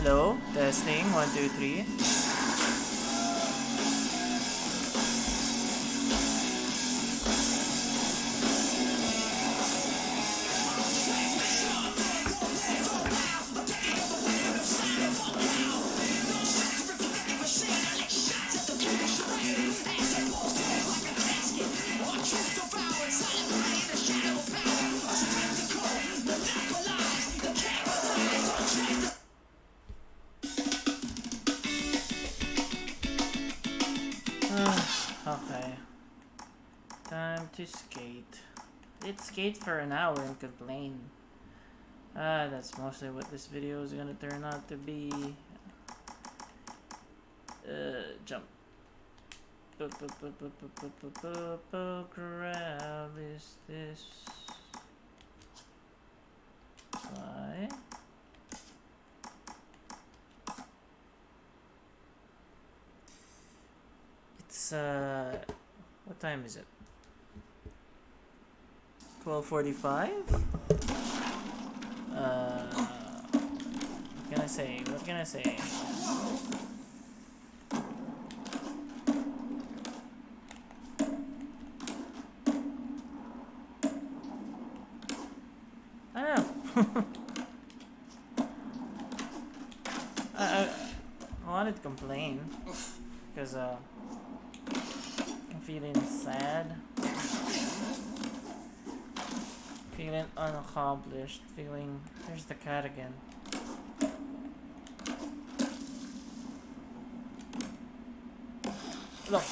Hello, testing, 1, 2, 3. Okay. Time to skate. Let's skate for an hour and complain. That's mostly what this video is gonna turn out to be. Jump. Grab is this. Why? It's what time is it? 12:45. What can I say? What can I say? I don't know. I wanted to complain because I'm feeling sad, feeling unaccomplished, feeling there's the cat again. Look,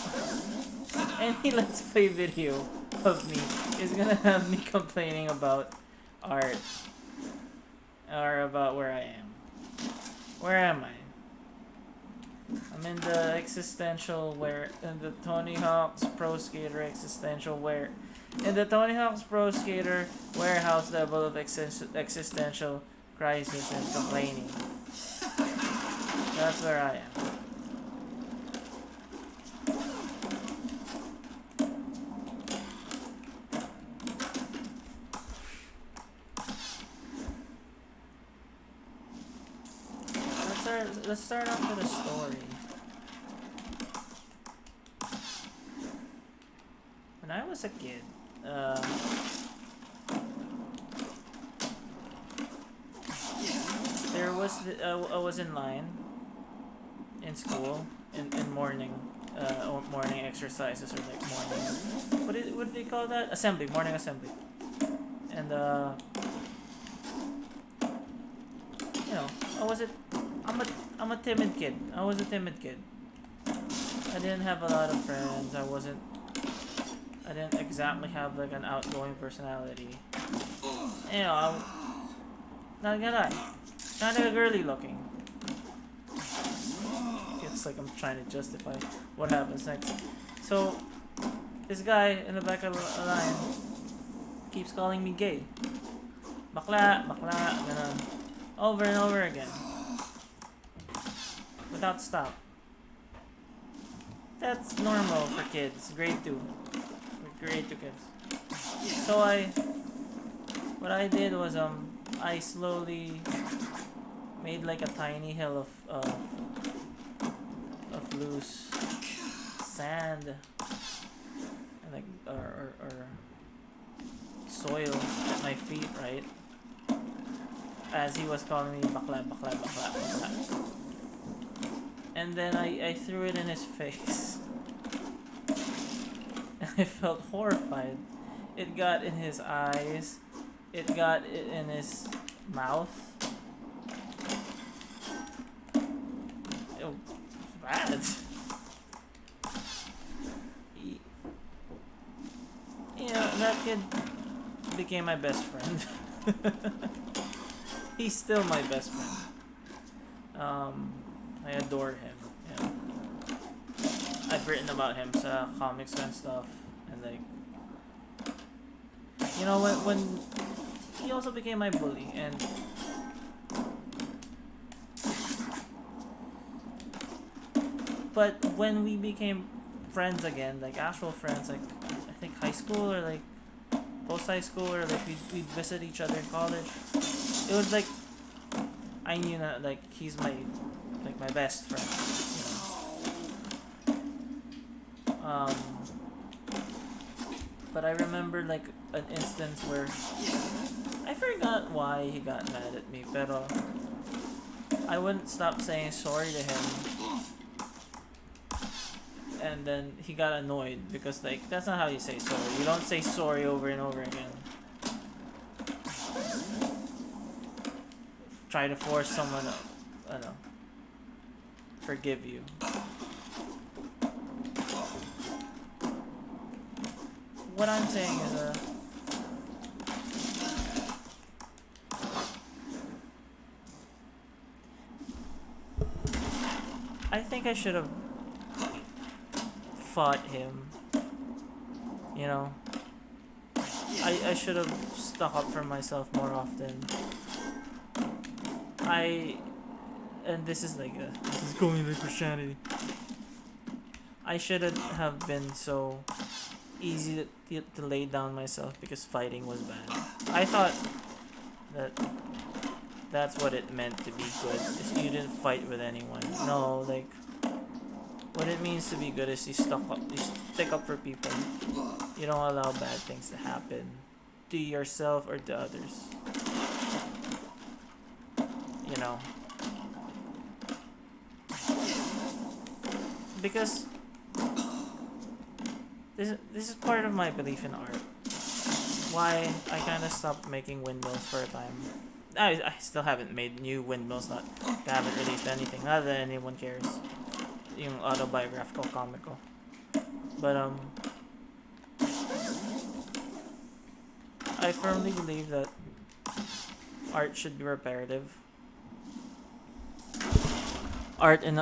any let's play video of me is gonna have me complaining about art or about where I am. Where am I? I'm in the Existential in the Tony Hawk's Pro Skater Existential in the Tony Hawk's Pro Skater warehouse level of existential crisis and complaining. That's where I am. Let's start off with a story. When I was a kid, I was in line in school in morning morning exercises, or like morning, what do they call that? Morning assembly. And you know, I'm a timid kid. I was a timid kid. I didn't have a lot of friends. I didn't exactly have like an outgoing personality. You know, I'm not gonna lie, kind of girly looking. Feels like I'm trying to justify what happens next. So, this guy in the back of the line keeps calling me gay. Bakla, bakla, ganun. Over and over again. Without stop. That's normal for kids, grade 2. Grade 2 kids. So what I did was I slowly made like a tiny hill of loose sand and like or soil at my feet, right? As he was calling me bakla, bakla, bakla, bakla. And then I threw it in his face. And I felt horrified. It got in his eyes. It got in his mouth. It was bad. You know, that kid became my best friend. He's still my best friend. I adore him. You know. I've written about him sa comics and stuff, and like, you know, when he also became my bully, and but when we became friends again, like actual friends, like I think high school or like post high school, or like we'd visit each other in college. It was like I knew that like he's my best friend. But I remember like an instance where I forgot why he got mad at me, pero I wouldn't stop saying sorry to him. And then he got annoyed because like that's not how you say sorry. You don't say sorry over and over again. Try to force someone to, I don't know, forgive you. What I'm saying is I think I should have fought him. You know, I should have stuck up for myself more often. And this is like this is going into Christianity. I shouldn't have been so easy to lay down myself because fighting was bad. I thought that that's what it meant to be good. Is you didn't fight with anyone. No, like what it means to be good is you stick up for people. You don't allow bad things to happen to yourself or to others. You know. Because this is part of my belief in art. Why I kind of stopped making windmills for a time. I still haven't made new windmills. I haven't released anything. Not that anyone cares. Yung autobiographical, comical. But I firmly believe that art should be reparative. Art in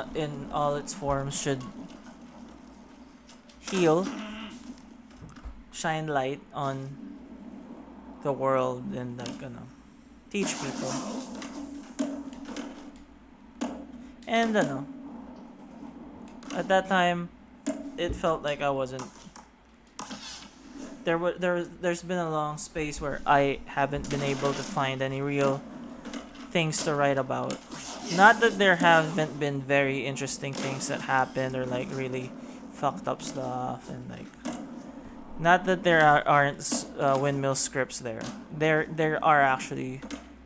all its forms should heal, shine light on the world, and like teach people. And at that time, it felt like I wasn't. There's been a long space where I haven't been able to find any real things to write about. Not that there haven't been very interesting things that happened or like really fucked up stuff, and like not that there aren't windmill scripts there. There are actually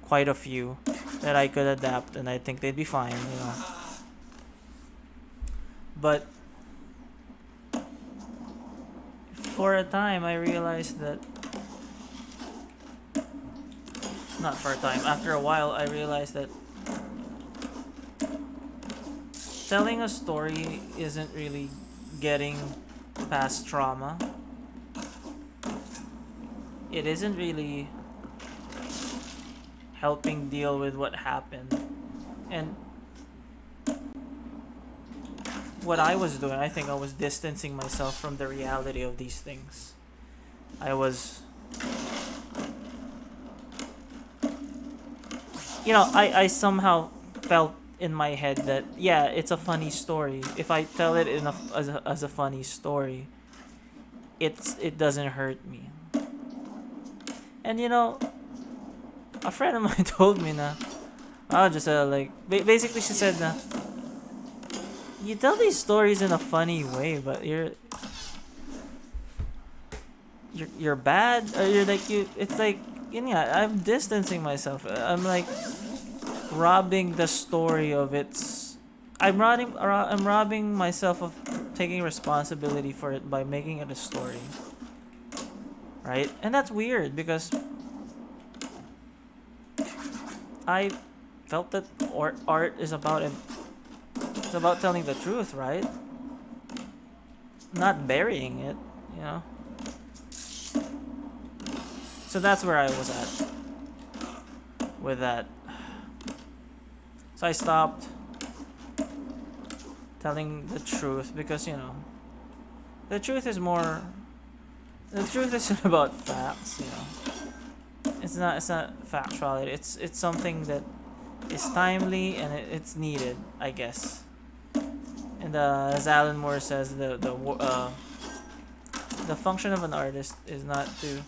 quite a few that I could adapt, and I think they'd be fine, you know. But for a time, I realized that. Not for a time. After a while, I realized that telling a story isn't really getting past trauma. It isn't really helping deal with what happened. And what I was doing, I think I was distancing myself from the reality of these things. I somehow felt in my head that yeah, it's a funny story. If I tell it as a funny story, it doesn't hurt me. And a friend of mine told me na, basically she said na, you tell these stories in a funny way, but you're bad, or it's like, I'm distancing myself. I'm like robbing the story of its. I'm robbing myself of taking responsibility for it by making it a story. Right? And that's weird because I felt that art is about it's about telling the truth, right? Not burying it, you know. So that's where I was at with that. So I stopped telling the truth because, the truth isn't about facts, It's not factuality. It's something that is timely and it's needed, I guess. And as Alan Moore says, the function of an artist is not to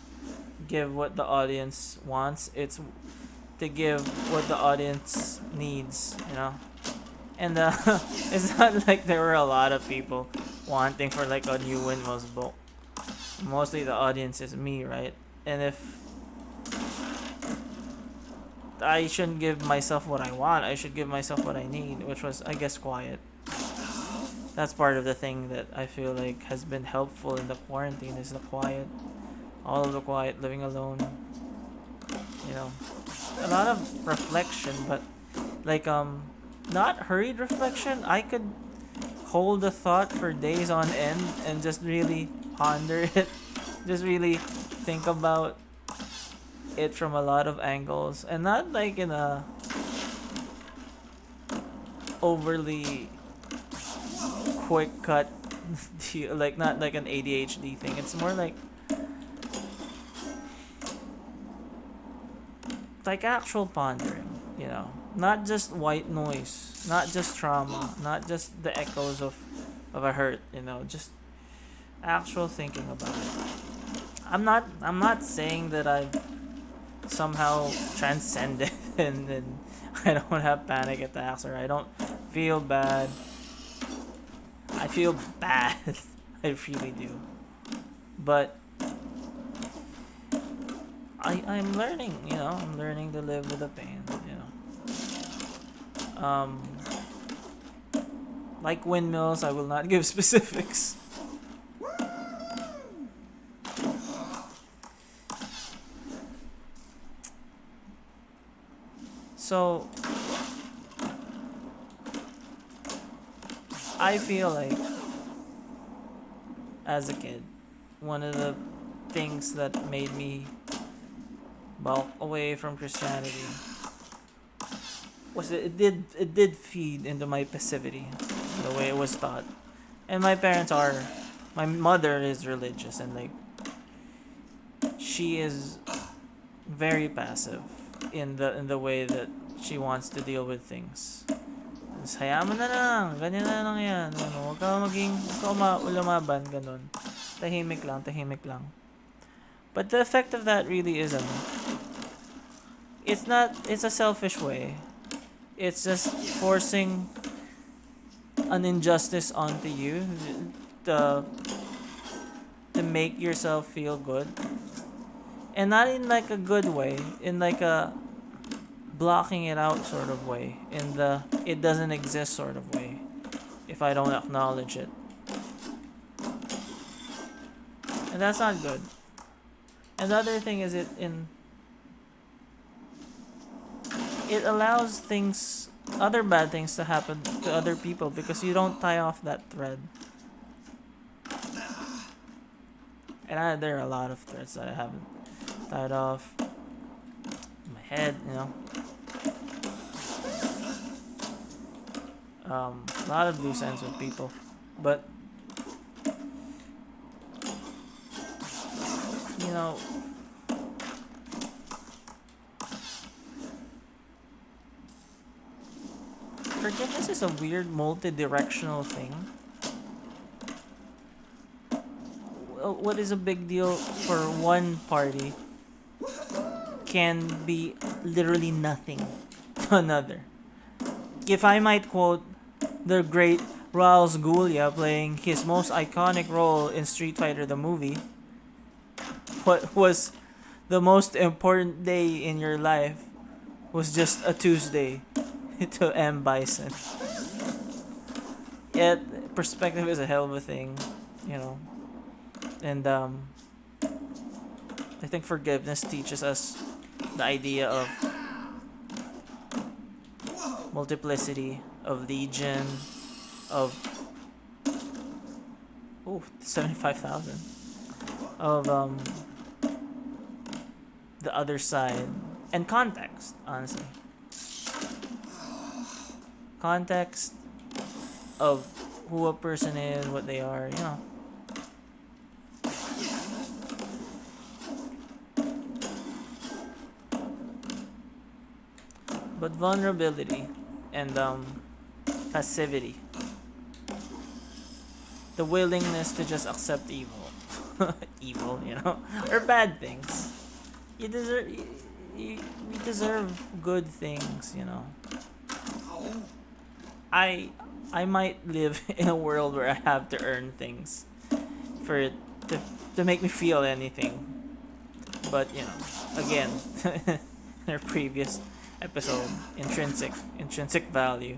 give what the audience wants. It's to give what the audience needs, you know. And it's not like there were a lot of people wanting for like a new Windmills book. Mostly the audience is me, right? And if I shouldn't give myself what I want, I should give myself what I need, which was, I guess, quiet. That's part of the thing that I feel like has been helpful in the quarantine is the quiet. All of the quiet, living alone. You know, a lot of reflection, but like not hurried reflection. I could hold a thought for days on end and just really ponder it. Just really think about it from a lot of angles, and not like in a overly quick cut like not like an ADHD thing. It's more like actual pondering, you know. Not just white noise, not just trauma, not just the echoes of a hurt, you know, just actual thinking about it. I'm not saying that I've somehow transcended and I don't have panic attacks or I don't feel bad. I feel bad. I really do. But I'm learning, you know, I'm learning to live with the pain, you know. Like Windmills, I will not give specifics. So I feel like as a kid, one of the things that made me bulk away from Christianity was that it did feed into my passivity, the way it was taught. And my mother is religious, and like she is very passive in the way that she wants to deal with things. Tapos, hayaan mo na lang, ganyan na lang yan. Ano, huwag ka lumaban, ganun. Tahimik lang, tahimik lang. But the effect of that really is, it's a selfish way. It's just forcing an injustice onto you to make yourself feel good. And not in like a good way, in like a blocking it out sort of way, in the it doesn't exist sort of way, if I don't acknowledge it. And that's not good. And the other thing is it allows other bad things to happen to other people because you don't tie off that thread. And there are a lot of threads that I haven't tied off in my head, you know. A lot of loose ends with people, but you know, forgiveness is a weird multi-directional thing. What is a big deal for one party can be literally nothing to another. If I might quote the great Raul Julia playing his most iconic role in Street Fighter the movie, what was the most important day in your life was just a Tuesday to M. Bison. Yet, perspective is a hell of a thing, you know. And I think forgiveness teaches us the idea of multiplicity, of legion, of 75,000, of the other side, and context, honestly. Context of who a person is, what they are, you know. But vulnerability and passivity, the willingness to just accept evil, evil, you know, or bad things. You deserve. we deserve good things, you know. I I might live in a world where I have to earn things for it to to make me feel anything. But you know, again, in our previous episode, intrinsic value,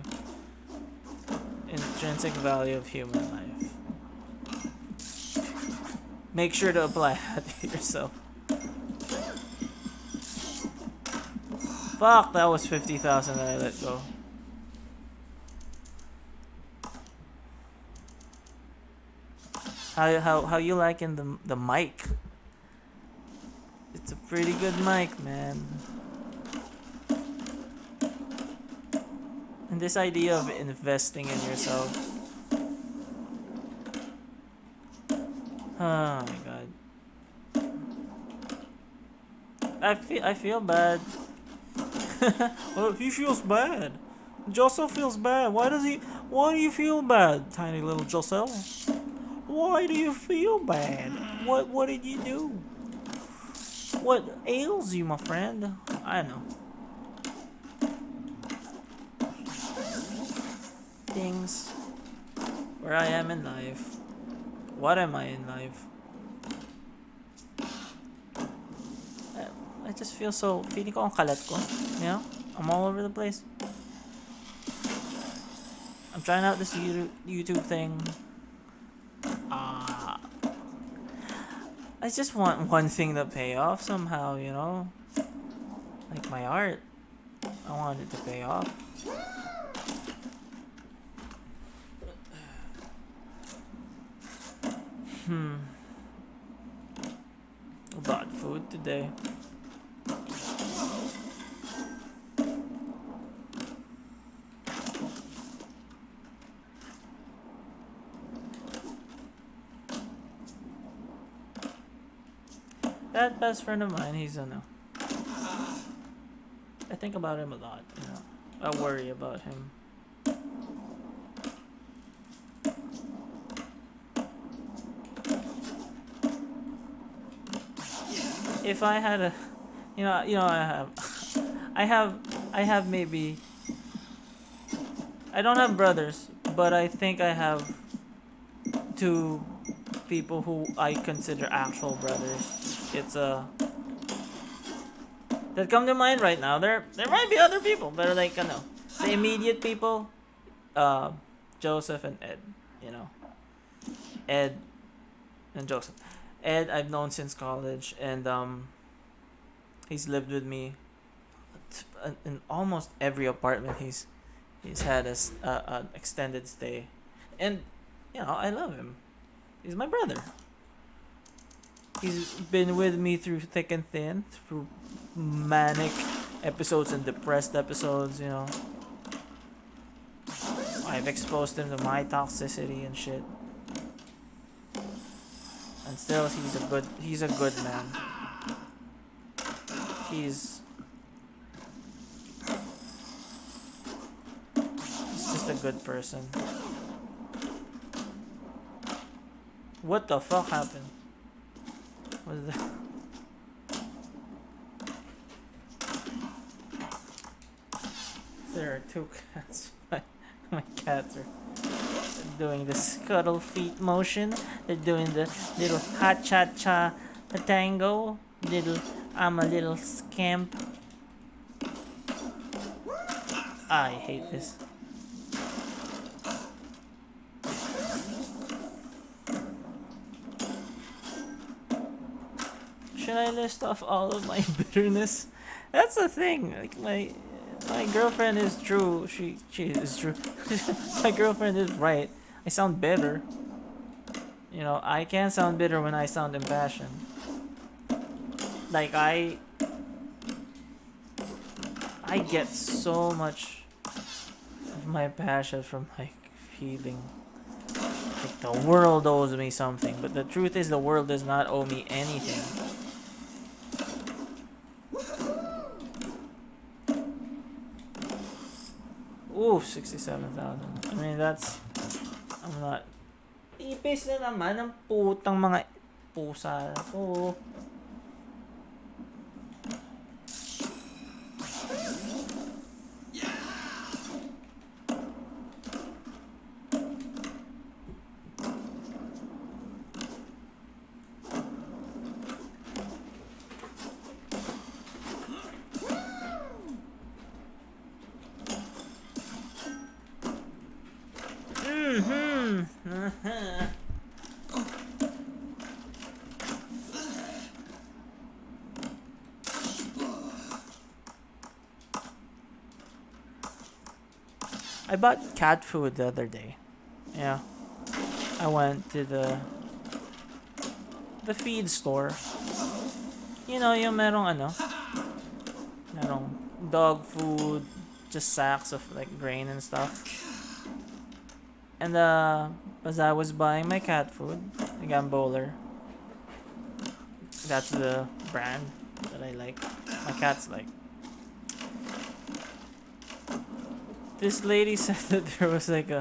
intrinsic value of human life. Make sure to apply that to yourself. Fuck, that was 50,000 that I let go. How you liking the mic? It's a pretty good mic, man. And this idea of investing in yourself. Oh my god. I feel bad. Well, he feels bad. Joseph feels bad. Why do you feel bad, tiny little Joseph? Why do you feel bad? What did you do? What ails you, my friend? I know. Things. Where I am in life. What am I in life? I just feel so... Feeling ko ang kalat ko. You know? I'm all over the place. I'm trying out this YouTube thing. I just want one thing to pay off somehow, you know? Like my art. I want it to pay off. Bought food today. That best friend of mine, he's a no. I think about him a lot, you know. I worry about him. If I had a, I have maybe. I don't have brothers, but I think I have two people who I consider actual brothers. It's that come to mind right now. There might be other people, but like the immediate people, Joseph and Ed, you know, Ed and Joseph. Ed I've known since college, and he's lived with me in almost every apartment he's had an extended stay, and you know I love him. He's my brother. He's been with me through thick and thin, through manic episodes and depressed episodes, you know. I've exposed him to my toxicity and shit. And still he's a good man. He's just a good person. What the fuck happened? What is that? There are two cats. My cats are doing the scuttle feet motion. They're doing the little ha cha cha tango. I'm a little scamp. I hate this. Should I list off all of my bitterness? That's the thing. Like my girlfriend is true. She is true. My girlfriend is right. I sound bitter. You know, I can sound bitter when I sound impassioned. Like I get so much of my passion from like feeling like the world owes me something, but the truth is the world does not owe me anything. Ooh, 67,000. I mean, that's... I'm not... Ipis na naman ang putang mga pusa na to. I bought cat food the other day. Yeah. I went to the feed store. You know, yung merong dog food, just sacks of like grain and stuff. And as I was buying my cat food, the Gamboler, that's the brand that I like. My cat's like. This lady said that there was like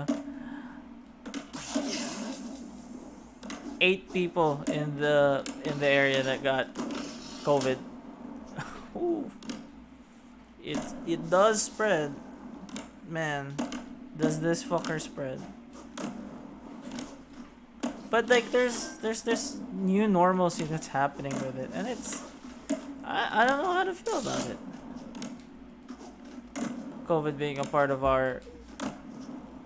8 people in the area that got COVID. Ooh. It does spread. Man, does this fucker spread. But like there's this new normalcy that's happening with it, and it's I don't know how to feel about it. COVID being a part of our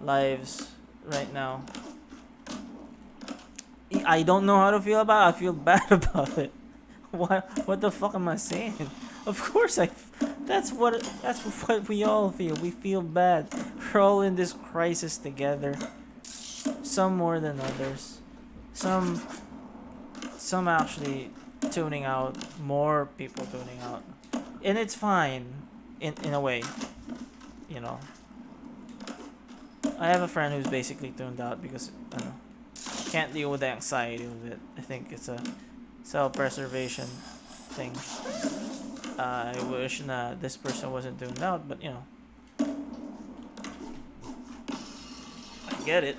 lives right now. I don't know how to feel about it. I feel bad about it. What the fuck am I saying? Of course that's what we all feel. We feel bad. We're all in this crisis together. Some more than others. Some actually tuning out. More people tuning out. And it's fine in a way. You know. I have a friend who's basically tuned out because I don't know, can't deal with the anxiety of it. I think it's a self-preservation thing. I wish this person wasn't tuned out, but you know, I get it.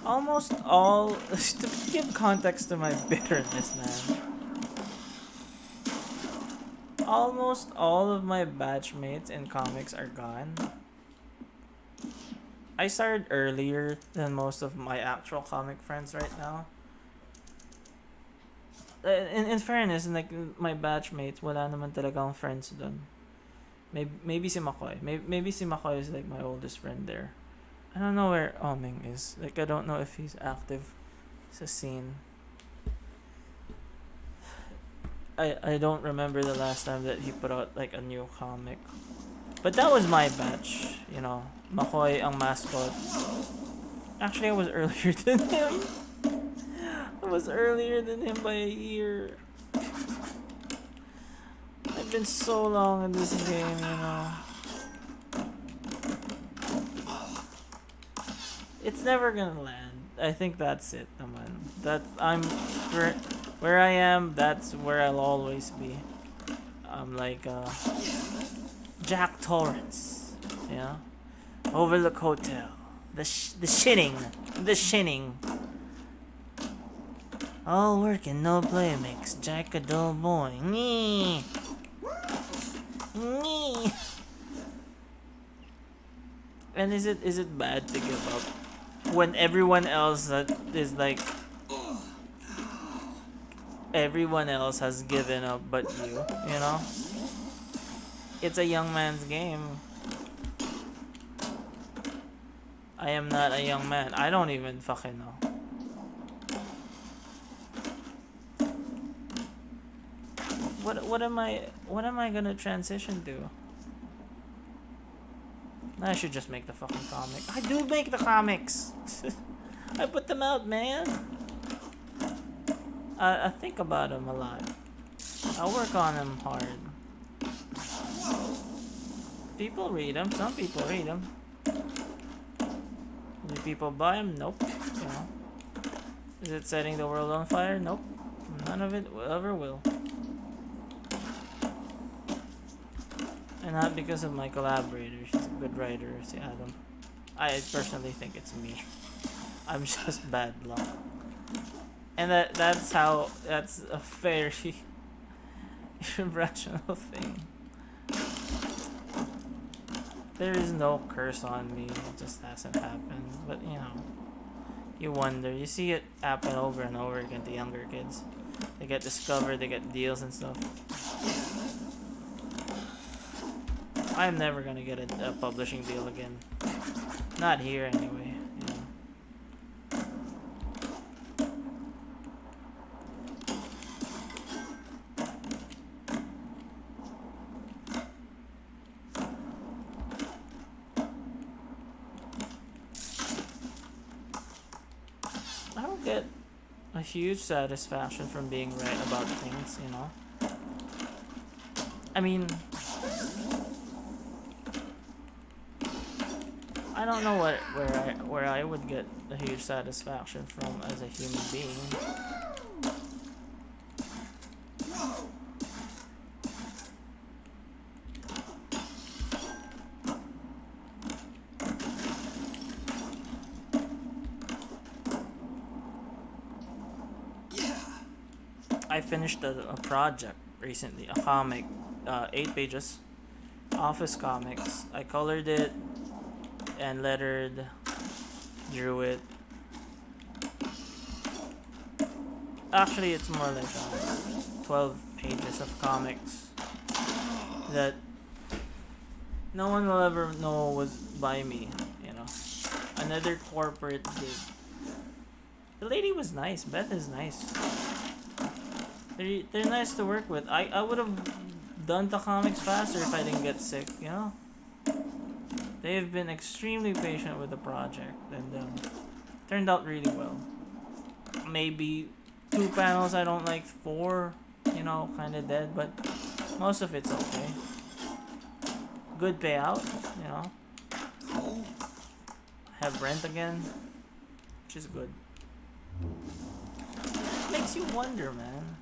Almost all to give context to my bitterness, man. Almost all of my batchmates in comics are gone. I started earlier than most of my actual comic friends right now. In fairness, like my batchmates, wala naman talagang friends dun. Maybe si Makoy. Maybe si Makoy is like my oldest friend there. I don't know where Oming is. Like I don't know if he's active sa scene. I don't remember the last time that he put out like a new comic. But that was my batch, you know. Makoy ang mascot. Actually, I was earlier than him. I was earlier than him by a year. I've been so long in this game, you know. It's never gonna land. I think that's it, naman. That where I am. That's where I'll always be. I'm like Jack Torrance, yeah. Overlook Hotel, the Shinning. All work and no play makes Jack a dull boy. Nee. And is it bad to give up when everyone else that is like everyone else has given up but you know? It's a young man's game. I am not a young man. I don't even fucking know. What am I gonna transition to? I should just make the fucking comic. I do make the comics. I put them out, man. I think about them a lot. I work on them hard. People read them. Some people read them. Do people buy them? Nope. You know. Is it setting the world on fire? Nope. None of it ever will. And not because of my collaborator. She's a good writer, si Adam. I personally think it's me. I'm just bad luck. And that's a very irrational thing. There is no curse on me. It just hasn't happened. But you know, You wonder. You see it happen over and over again to younger kids. They get discovered, they get deals and stuff. I'm never gonna get a publishing deal again. Not here anyway. You know. I don't get a huge satisfaction from being right about things, you know. I mean, I don't know where I would get a huge satisfaction from as a human being. I finished a project recently, a comic, 8 pages, office comics. I colored it and lettered, drew it. Actually, it's more like 12 pages of comics that no one will ever know was by me, you know. Another corporate gig. The lady was nice. Beth is nice. They're nice to work with. I would have done the comics faster if I didn't get sick, you know? They've been extremely patient with the project, and turned out really well. Maybe 2 panels I don't like, 4, you know, kind of dead, but most of it's okay. Good payout, you know. Have rent again, which is good. Makes you wonder, man.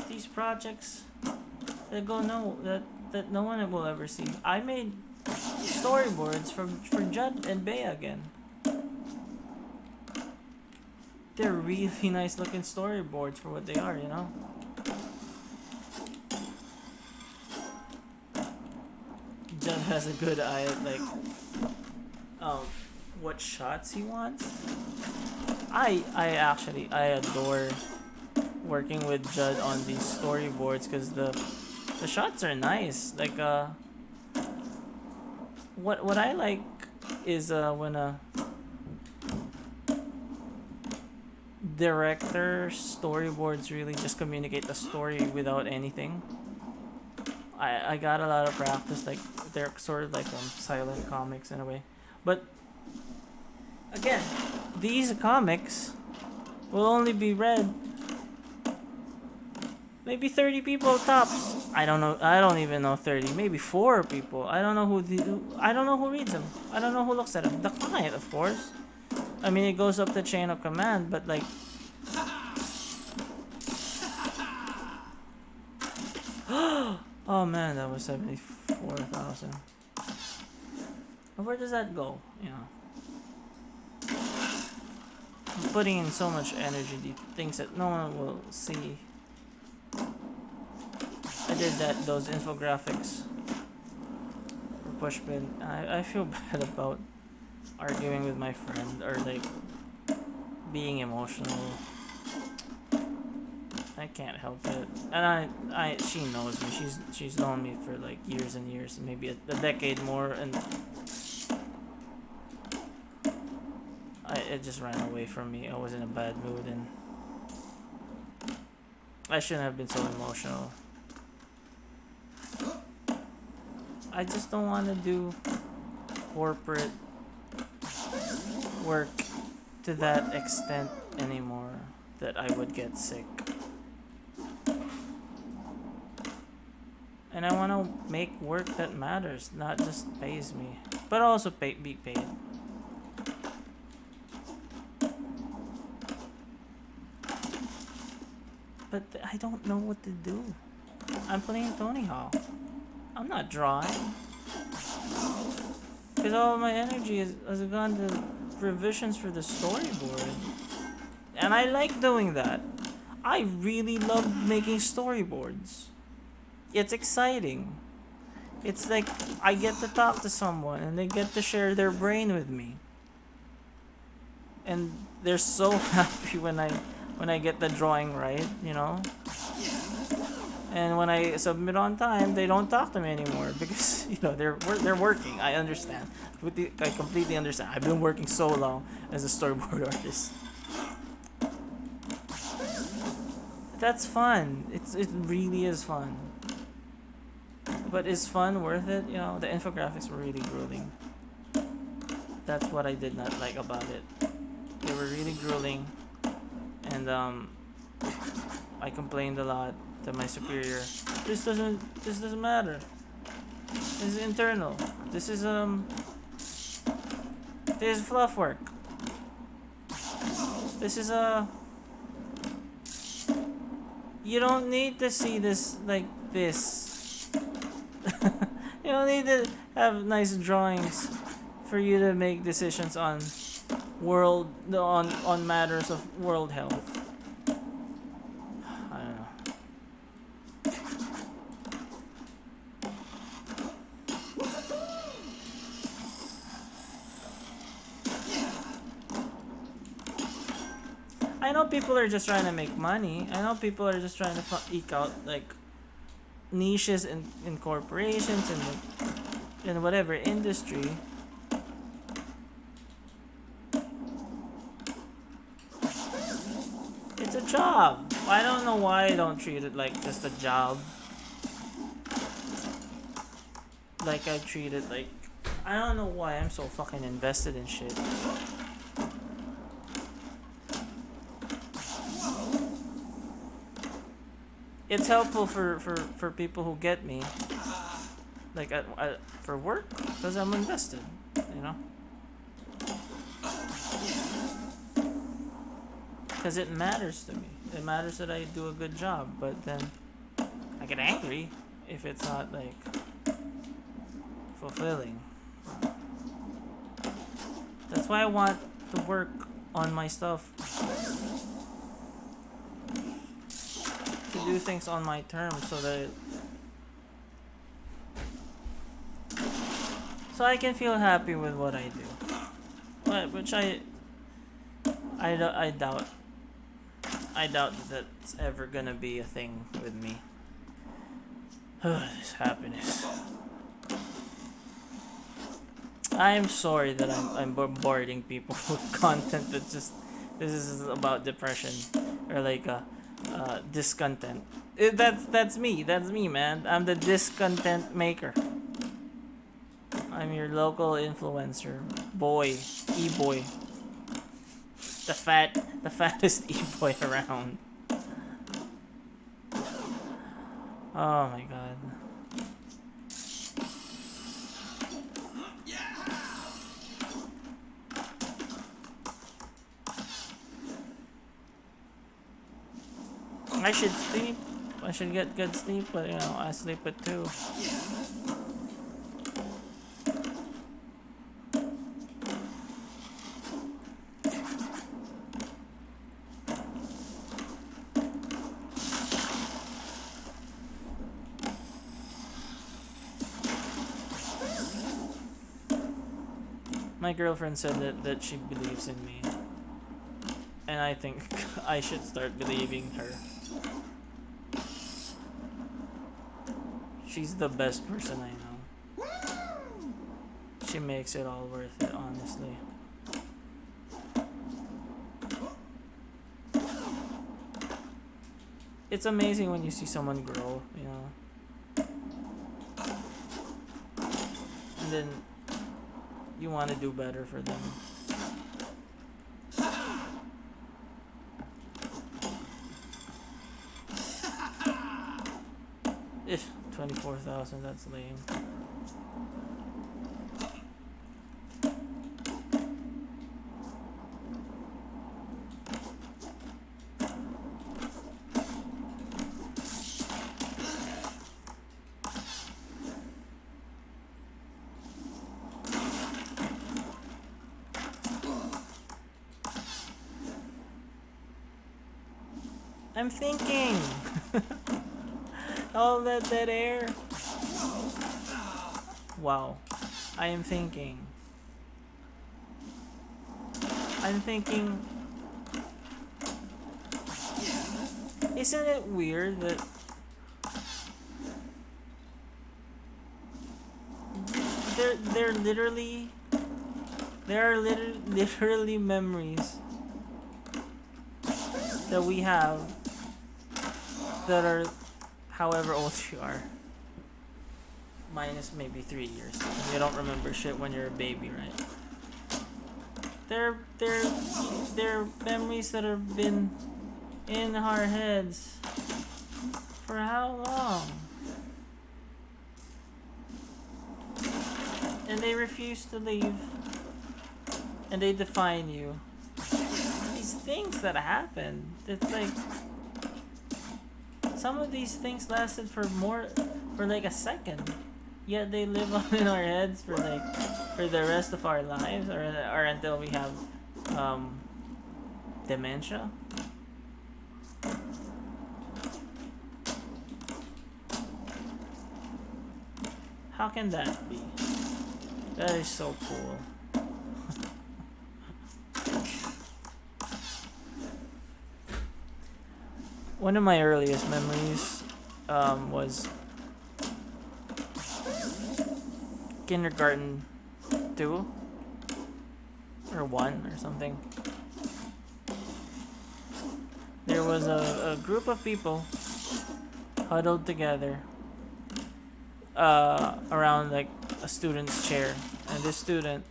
These projects that that no one will ever see. I made storyboards for Judd and Bea again. They're really nice looking storyboards for what they are, you know. Judd has a good eye at like what shots he wants. I adore working with Judd on these storyboards because the shots are nice. Like what I like is when a director storyboards really just communicate the story without anything. I got a lot of practice, like they're sort of like silent comics in a way. But again, these comics will only be read maybe 30 people tops. I don't know. I don't even know 30. Maybe 4 people. I don't know I don't know who reads them. I don't know who looks at them. The client, of course. I mean, it goes up the chain of command, but like. Oh man, that was 74,000. Where does that go? You know. I'm putting in so much energy, things that no one will see. I did those infographics for Pushpin. I feel bad about arguing with my friend or like being emotional. I can't help it, and she knows me. She's known me for like years and years, maybe a decade more, and it just ran away from me. I was in a bad mood, and I shouldn't have been so emotional. I just don't want to do corporate work to that extent anymore that I would get sick. And I want to make work that matters, not just pays me, but also be paid. But I don't know what to do. I'm playing Tony Hawk. I'm not drawing. Because all of my energy has gone to revisions for the storyboard. And I like doing that. I really love making storyboards. It's exciting. It's like I get to talk to someone and they get to share their brain with me. and they're so happy when I get the drawing right, you know. And when I submit on time, they don't talk to me anymore because they're working. I understand. I completely understand. I've been working so long as a storyboard artist. That's fun. It really is fun. But is fun worth it? The infographics were really grueling. That's what I did not like about it. They were really grueling, and I complained a lot to my superior. This doesn't matter. This is internal. This is fluff work. This is you don't need to see this like this. You don't need to have nice drawings for you to make decisions on on matters of world health. I don't know. I know people are just trying to make money. I know people are just trying to eke out like niches in corporations and in whatever industry. It's a job. I don't know why I don't treat it like just a job. Like I treat it like, I don't know why I'm so fucking invested in shit. It's helpful for people who get me, like for work, because I'm invested, you know. Because it matters to me. It matters that I do a good job, but then I get angry if it's not like fulfilling. That's why I want to work on my stuff. To do things on my terms so I can feel happy with what I do. Which I doubt. I doubt that's ever gonna be a thing with me. This happiness. I am sorry that I'm bombarding people with content that just this is about depression or like discontent. That's me, man. I'm the discontent maker. I'm your local influencer, e-boy, the fattest e-boy around. Oh my god. I should sleep. I should get good sleep, but I sleep at 2. My girlfriend said that she believes in me. And I think I should start believing her. She's the best person I know. She makes it all worth it, honestly. It's amazing when you see someone grow, and then you want to do better for them. If 24,000, that's lame. I'm thinking. All that dead air. Wow. I am thinking. I'm thinking, isn't it weird that they're literally there are literally memories that we have that are however old you are, minus maybe 3 years. You don't remember shit when you're a baby, right? They're memories that have been in our heads for how long? And they refuse to leave. And they define you. These things that happen, it's like some of these things lasted for like a second. Yet they live on in our heads for the rest of our lives, or until we have dementia. How can that be? That is so cool. One of my earliest memories was kindergarten 2 or 1 or something. There was a group of people huddled together around like a student's chair, and this student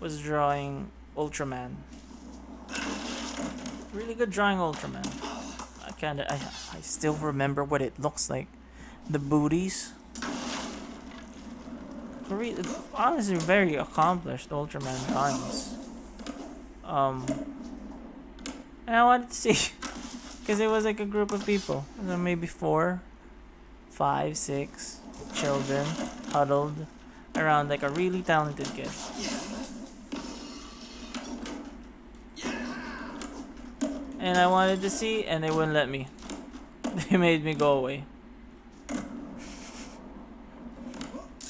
was drawing Ultraman. Really good drawing Ultraman. I still remember what it looks like. The booties. Honestly, very accomplished Ultraman drawings. And I wanted to see, because it was like a group of people, maybe 4, 5, 6 children huddled around like a really talented kid. And I wanted to see, and they wouldn't let me. They made me go away.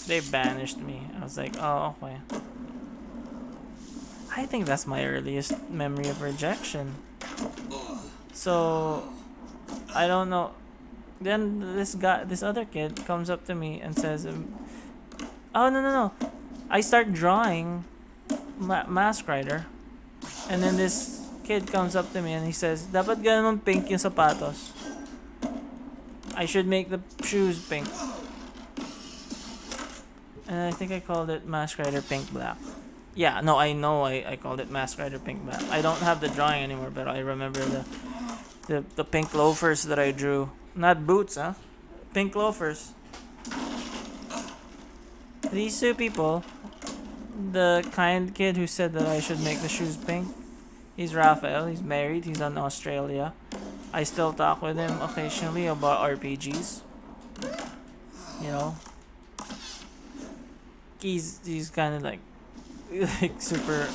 They banished me. I was like, oh, okay. I think that's my earliest memory of rejection. So, I don't know. Then this other kid comes up to me and says, oh, no. I start drawing Mask Rider. And then this kid comes up to me and he says, dapat ganun pink yung sapatos. I should make the shoes pink. And I think I called it Mask Rider Pink Black. Yeah, no, I know I called it Mask Rider Pink Black. I don't have the drawing anymore, but I remember the pink loafers that I drew. Not boots, huh? Pink loafers. These two people, the kind kid who said that I should make the shoes pink, he's Raphael, he's married, he's in Australia. I still talk with him occasionally about RPGs. You know? He's kind of like super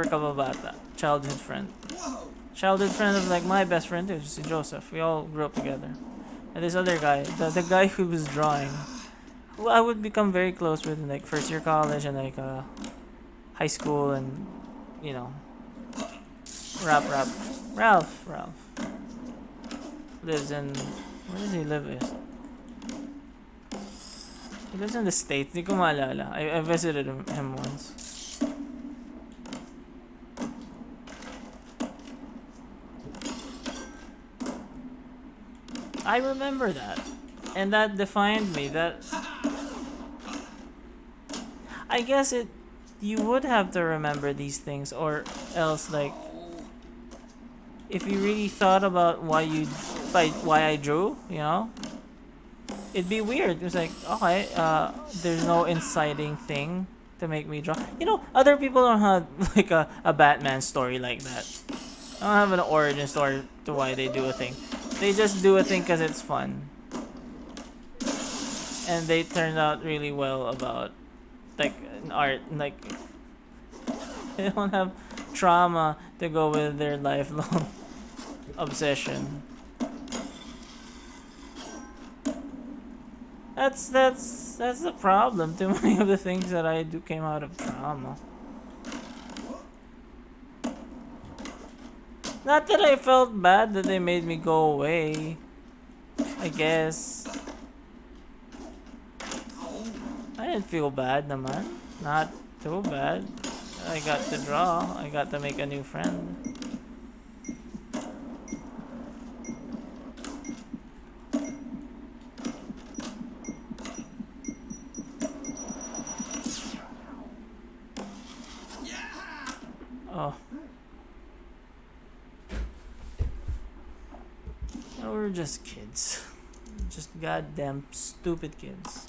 kababata. Childhood friend of like my best friend too, si Joseph. We all grew up together. And this other guy, the guy who was drawing, who I would become very close with in like first year college and like high school, and you know, Ralph lives in, where does he live with? He lives in the States. Di ko maalala. I visited him once. I remember that. And that defined me. That I guess you would have to remember these things, or else like if you really thought about why I drew, you know, it'd be weird. It was like, okay, there's no inciting thing to make me draw. You know, other people don't have like a Batman story like that. They don't have an origin story to why they do a thing. They just do a thing because it's fun. And they turned out really well about like art. Like they don't have trauma to go with their lifelong obsession. That's the problem. Too many of the things that I do came out of trauma. Not that I felt bad that they made me go away. I guess. I didn't feel bad naman. Not too bad. I got to draw. I got to make a new friend. Oh. No, we're just kids. Just goddamn stupid kids.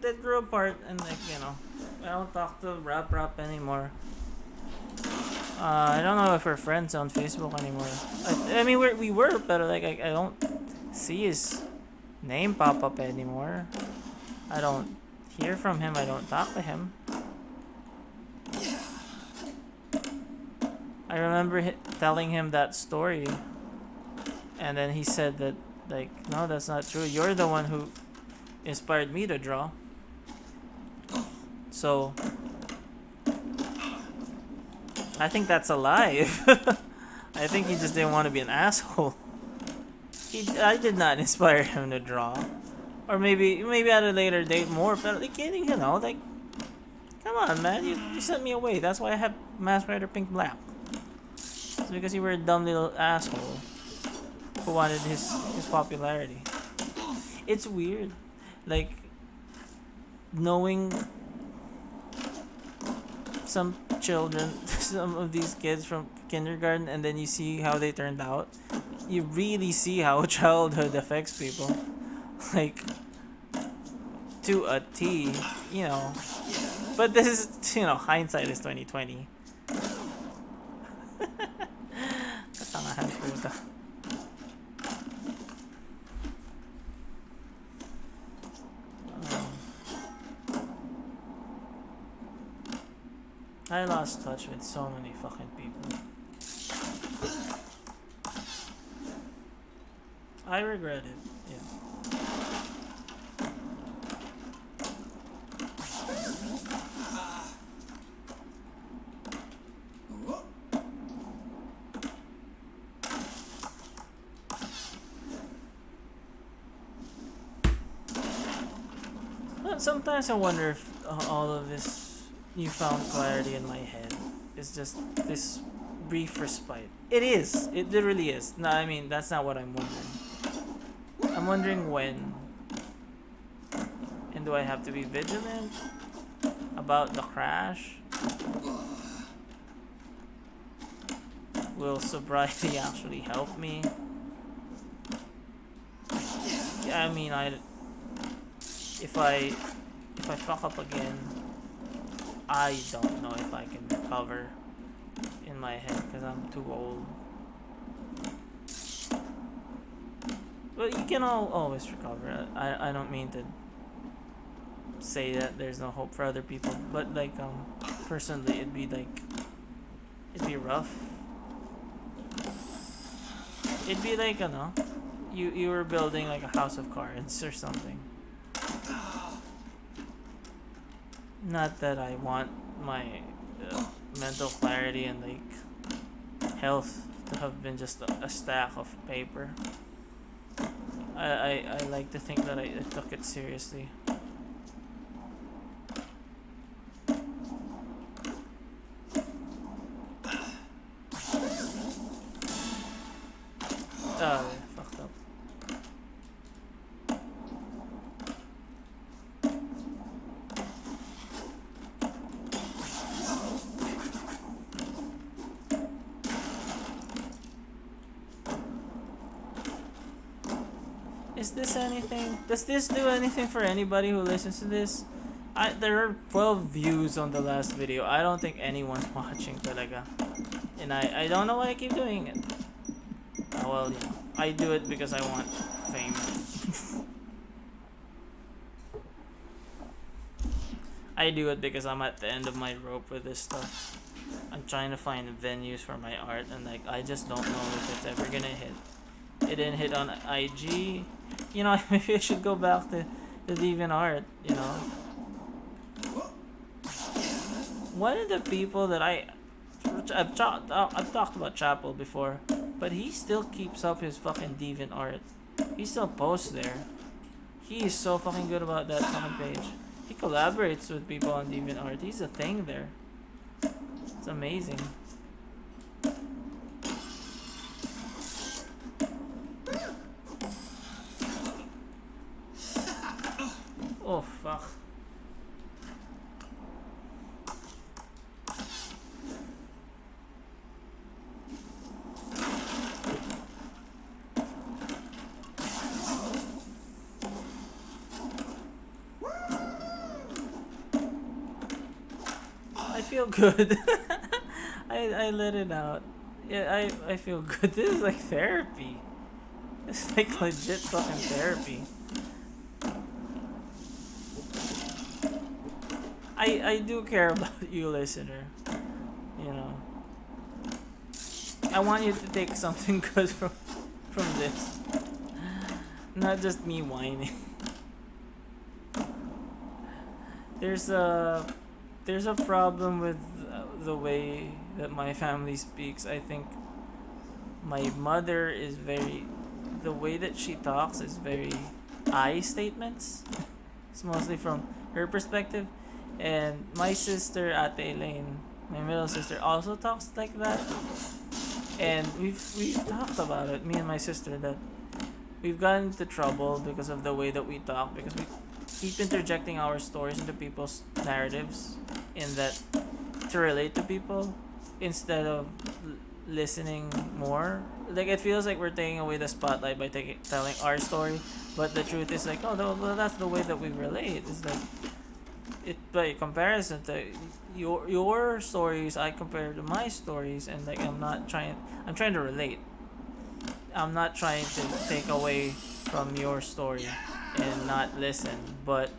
That grew apart and like, you know, I don't talk to Rap anymore. I don't know if we're friends on Facebook anymore. I mean, we were, but like I don't see his name pop up anymore. I don't hear from him. I don't talk to him. I remember telling him that story, and then he said that, like, no, that's not true. You're the one who inspired me to draw. So, I think that's a lie. I think he just didn't want to be an asshole. I did not inspire him to draw. Or maybe at a later date more, but like, you know, like, come on, man, you sent me away. That's why I have Mask Rider Pink Black. It's because you were a dumb little asshole who wanted his popularity. It's weird, like, knowing some children, some of these kids from kindergarten, and then you see how they turned out. You really see how childhood affects people, like, to a T, you know. But this is, you know, hindsight is 2020. Katangahan puta. I lost touch with so many fucking people. I regret it, yeah. But sometimes I wonder if all of this newfound clarity in my head is just this brief respite. It is. It literally is. No, I mean, that's not what I'm wondering. I'm wondering when. And do I have to be vigilant about the crash? Will sobriety actually help me? Yeah, I mean, if I fuck up again, I don't know if I can recover in my head because I'm too old. But you can always recover. I don't mean to say that there's no hope for other people, but like personally it'd be rough. It'd be like, you know, you were building like a house of cards or something. Not that I want my mental clarity and like health to have been just a stack of paper. I like to think that I took it seriously. Fucked up. Is this anything? Does this do anything for anybody who listens to this? There are 12 views on the last video. I don't think anyone's watching talaga. And I don't know why I keep doing it. Well, you know, I do it because I want fame. I do it because I'm at the end of my rope with this stuff. I'm trying to find venues for my art, and like, I just don't know if it's ever gonna hit. It didn't hit on IG. You know, maybe I should go back to DeviantArt, you know. One of the people that I've talked about Chapel before, but he still keeps up his fucking deviant art. He still posts there. He is so fucking good about that fucking page. He collaborates with people on DeviantArt. He's a thing there. It's amazing. Oh fuck. I feel good. I let it out. Yeah, I feel good. This is like therapy. It's like legit fucking therapy. I do care about you, listener. You know. I want you to take something good from this. Not just me whining. There's a problem with the way that my family speaks. I think my mother is the way that she talks is very I statements. It's mostly from her perspective. And my sister, Ate Elaine, my middle sister, also talks like that. And we've talked about it, me and my sister, that we've gotten into trouble because of the way that we talk, because we keep interjecting our stories into people's narratives in that to relate to people instead of listening more. Like, it feels like we're taking away the spotlight by telling our story, but the truth is like, oh, well, that's the way that we relate. It's like, it by comparison to your stories, I compare to my stories, and like I'm trying to relate. I'm not trying to take away from your story and not listen, but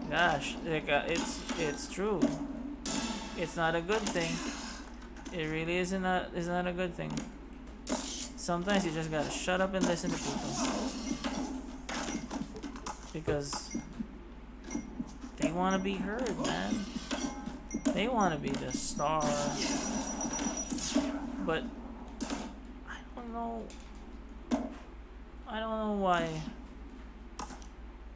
gosh, like it's true. It's not a good thing. It really is not a good thing. Sometimes you just gotta shut up and listen to people because they want to be heard, man. They want to be the star. But I don't know why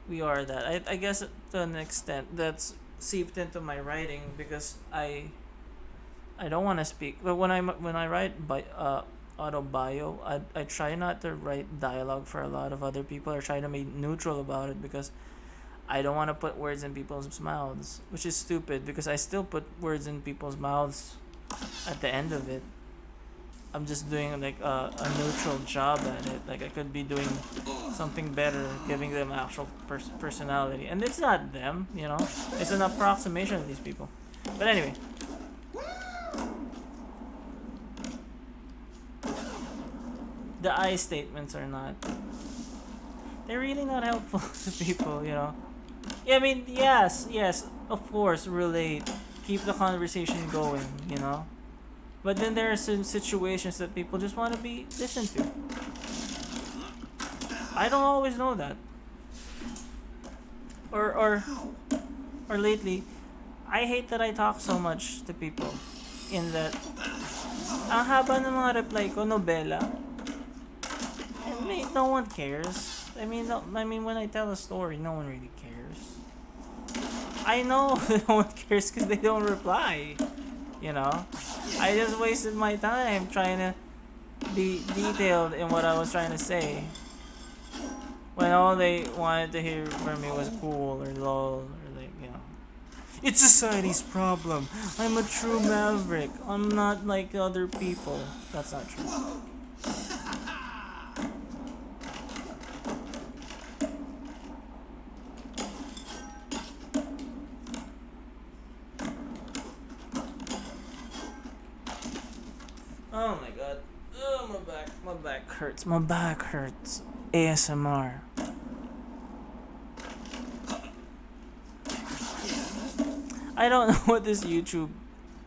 we are that. I guess to an extent that's seeped into my writing because I don't want to speak. But when I write autobio, I try not to write dialogue for a lot of other people, or try to be neutral about it, because I don't want to put words in people's mouths, which is stupid because I still put words in people's mouths at the end of it. I'm just doing like a neutral job at it. Like, I could be doing something better, giving them actual personality. And it's not them, you know? It's an approximation of these people. But anyway. The I statements are not... They're really not helpful to people, you know? Yeah, I mean, yes, of course, relate. Keep the conversation going, you know? But then there are some situations that people just want to be listened to. I don't always know that. Or lately, I hate that I talk so much to people. In that, ang haba ng mga reply ko, nobela. I mean, no one cares. I mean, when I tell a story, no one really cares. I know no one cares because they don't reply. You know? I just wasted my time trying to be detailed in what I was trying to say, when all they wanted to hear from me was cool or lol or like, you know, it's society's problem. I'm a true maverick. I'm not like other people. That's not true. Oh my god. Oh, my back hurts. My back hurts. ASMR. I don't know what this YouTube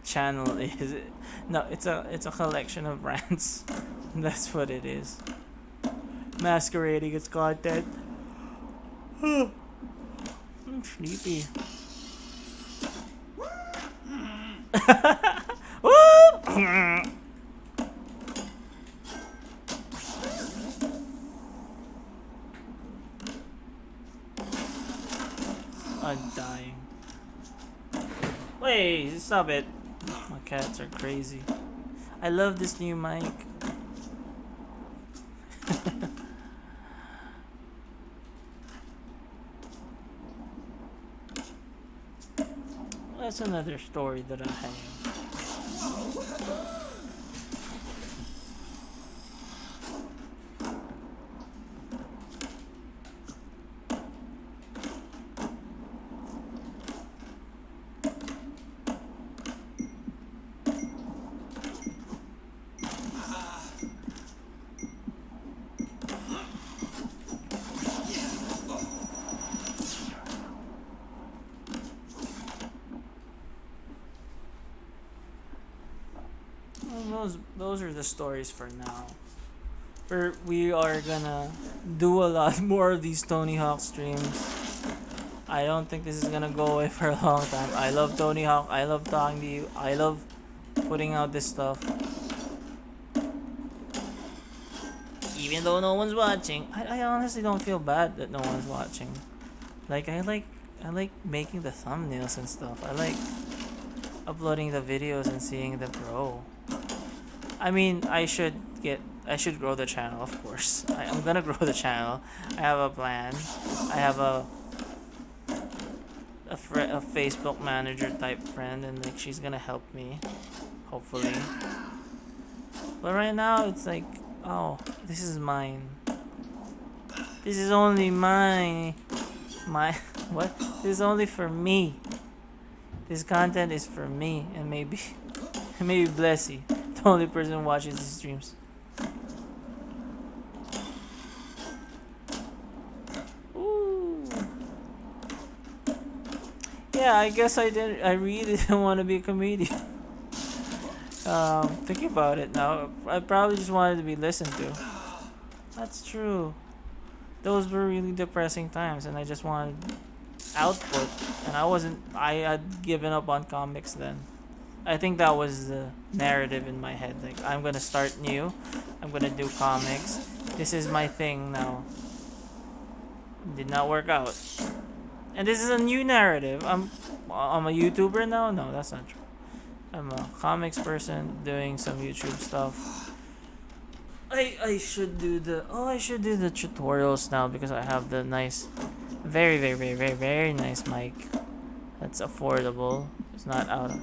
channel is. No, it's a collection of rants. That's what it is. Masquerading its content. I'm sleepy. Stop it. My cats are crazy. I love this new mic. That's another story that I have. Those are the stories for now. We are gonna do a lot more of these Tony Hawk streams. I don't think this is gonna go away for a long time. I love Tony Hawk. I love talking to you. I love putting out this stuff. Even though no one's watching, I honestly don't feel bad that no one's watching. Like I like making the thumbnails and stuff. I like uploading the videos and seeing them grow. I mean, I should grow the channel, of course. I'm gonna grow the channel. I have a plan. I have a Facebook manager type friend, and like she's gonna help me, hopefully. But right now, it's like, oh, this is mine. This is only mine. What? This is only for me. This content is for me, and maybe Blessy, the only person who watches these streams. Ooh. Yeah, I guess I really didn't want to be a comedian. Thinking about it now, I probably just wanted to be listened to. That's true. Those were really depressing times, and I just wanted output, and I had given up on comics then. I think that was the narrative in my head. Like, I'm gonna start new. I'm gonna do comics. This is my thing now. Did not work out. And this is a new narrative. I'm a YouTuber now? No, that's not true. I'm a comics person doing some YouTube stuff. I should do the tutorials now because I have the nice, very, very, very, very, very nice mic that's affordable. It's not out of,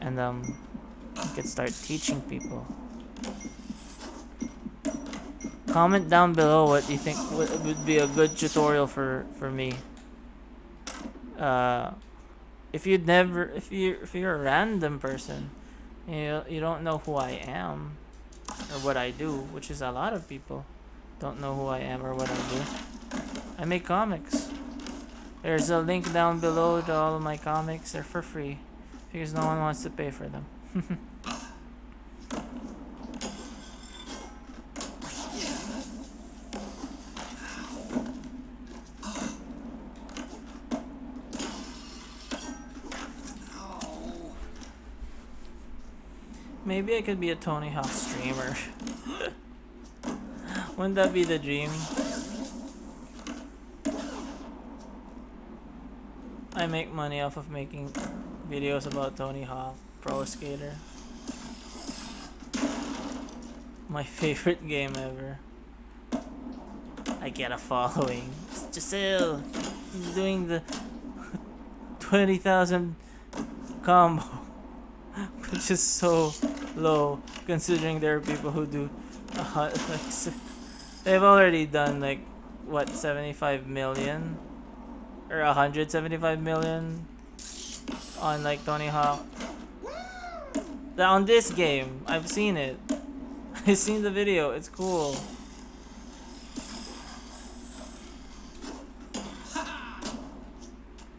and I could start teaching people. Comment down below what you think would be a good tutorial for me. If you're a random person, you don't know who I am or what I do, which is a lot of people don't know who I am or what I do. I make comics. There's a link down below to all of my comics. They're for free because no one wants to pay for them. Maybe I could be a Tony Hawk streamer. Wouldn't that be the dream? I make money off of making videos about Tony Hawk, Pro Skater. My favorite game ever. I get a following. It's Giselle doing the 20,000 combo, which is so low considering there are people who do they've already done like what, 75 million or 175 million on like Tony Hawk. On this game, I've seen it. I've seen the video. It's cool.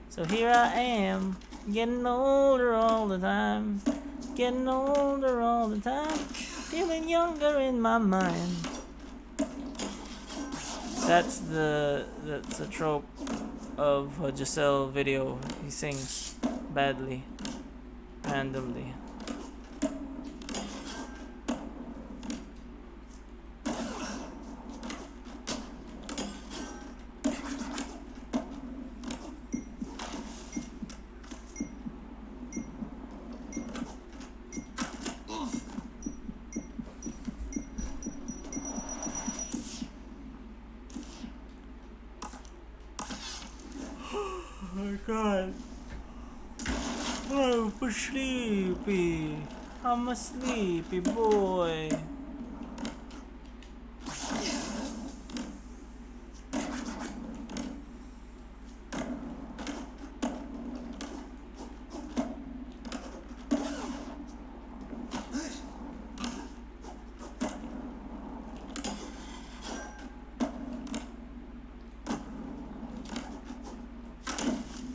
So here I am, getting older all the time. Getting older all the time, feeling younger in my mind. That's a trope of a Giselle video. He sings badly, randomly. super sleepy. I'm a sleepy boy.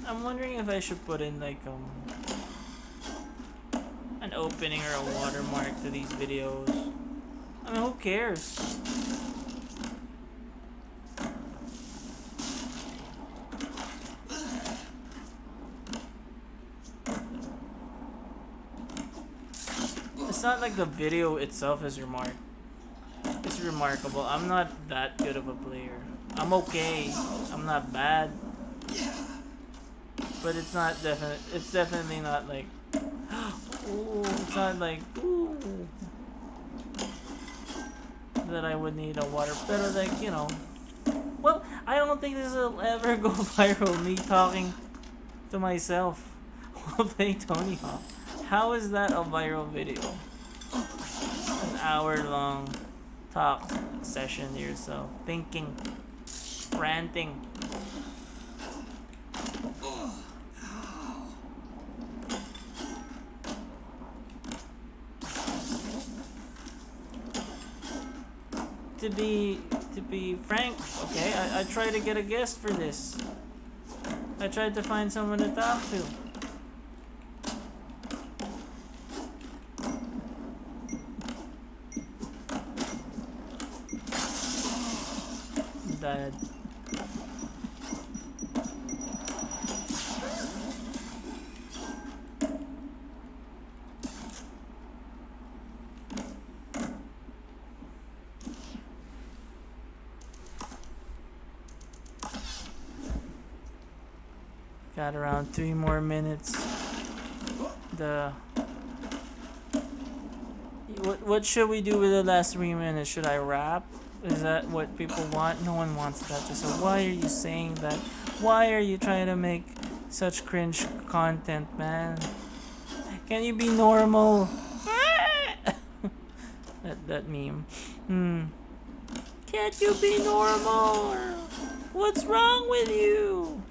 I'm wondering if I should put in like an opening or a watermark to these videos. I mean, who cares? It's not like the video itself is It's remarkable. I'm not that good of a player. I'm okay. I'm not bad. But it's not definite. It's definitely not like. Ooh, it's not like. Ooh. That I would need a water. But like, you know. Well, I don't think this will ever go viral. Me talking to myself while playing Tony Hawk. How is that a viral video? An hour-long talk session to yourself, thinking, ranting. To be frank, okay, I tried to get a guest for this. I tried to find someone to talk to. Dad. Got around 3 more minutes. What should we do with the last 3 minutes? Should I rap? Is that what people want? No one wants that. So why are you saying that? Why are you trying to make such cringe content, man? Can you be normal? that meme. Can't you be normal? What's wrong with you?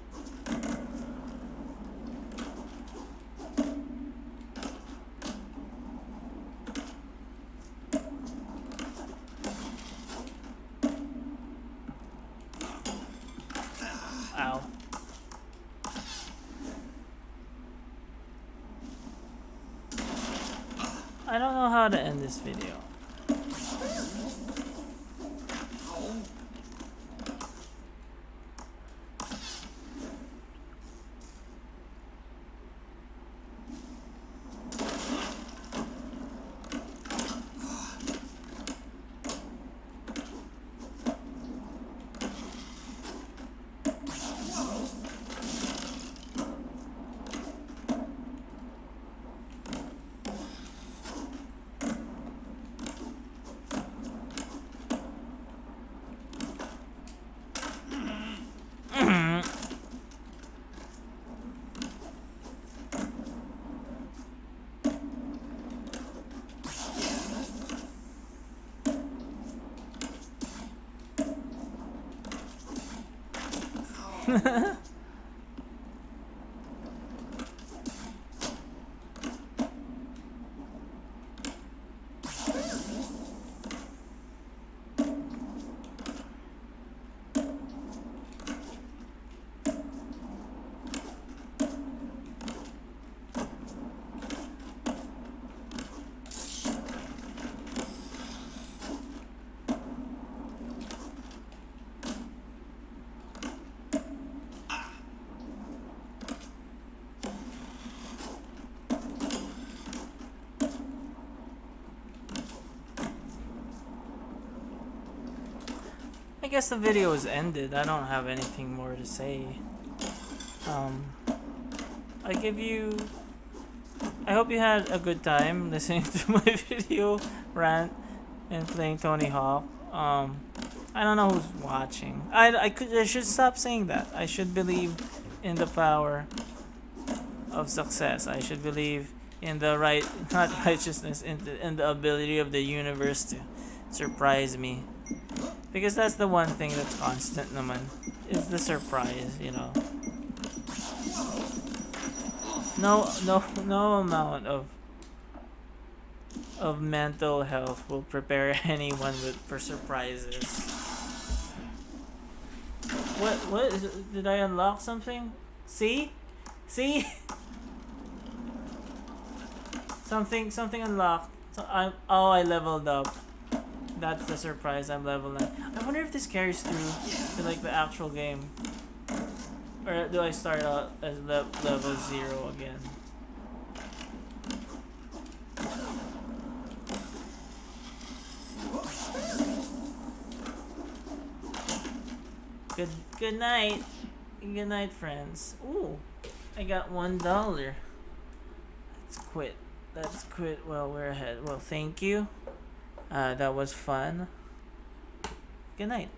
Ow. I don't know how to end this video. I guess the video is ended. I don't have anything more to say. I hope you had a good time listening to my video rant and playing Tony Hawk. I don't know who's watching. I should stop saying that. I should believe in the power of success. I should believe in the right, not righteousness, in the ability of the universe to surprise me. Because that's the one thing that's constant naman, is the surprise, you know. No amount of mental health will prepare anyone for surprises. What is it? Did I unlock something? See? Something unlocked. So I leveled up. That's the surprise. I'm level 9. I wonder if this carries through to like the actual game, or do I start out as level 0 again? Good night. Good night, friends. Ooh, I got $1. Let's quit while we're ahead. Well, thank you. That was fun. Good night.